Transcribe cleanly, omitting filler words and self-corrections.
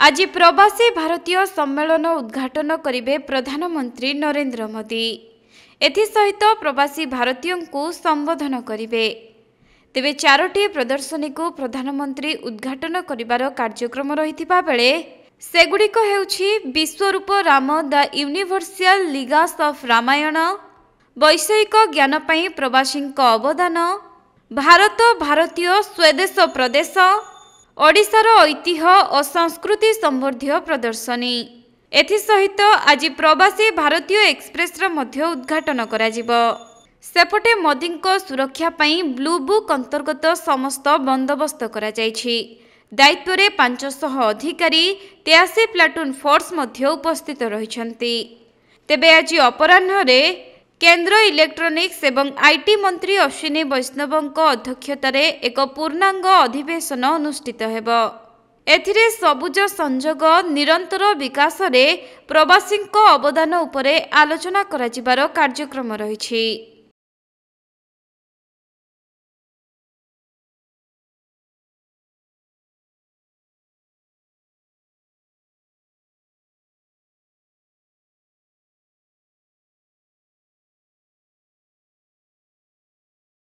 आज प्रवासी भारतीय सम्मेलन उद्घाटन करिवे प्रधानमंत्री नरेंद्र मोदी। एसहित प्रवासी भारतीयों को संबोधन करिवे। तेबे चारोटी प्रदर्शनी को प्रधानमंत्री उद्घाटन करिवार कार्यक्रम रहिथिबा बेले सेगुड़िक हेउछि Vishwarup Ram the universal legacy of Ramayan, वैषयिक ज्ञान पई प्रवासीक अवदान, भारत भारतीय स्वदेश प्रदेश, ओडिशार ऐतिह्य और संस्कृति संबंधी प्रदर्शनी। एसहित आज प्रवासी भारतीय एक्सप्रेस मध्य उद्घाटन कराजिबो। सेपटे मोदी सुरक्षा पई ब्लू बुक अंतर्गत समस्त बंदोबस्त करा जायछि। दायित्व रे 500 अधिकारी 83 प्लाटून फोर्स मध्य उपस्थित रहिछन्ति। तेबे आज अपराह्न रे केंद्र इलेक्ट्रोनिक्स एवं आईटी मंत्री अश्विनी वैष्णवଙ୍କ अध्यक्षतारे एक पूर्णांग अधिवेशन अनुष्ठित हेबो। एथिरे सबुज संजोग निरंतर विकास रे प्रवासीଙ୍କ अवदान उपरे आलोचना कराजिबार कार्यक्रम रहिछि।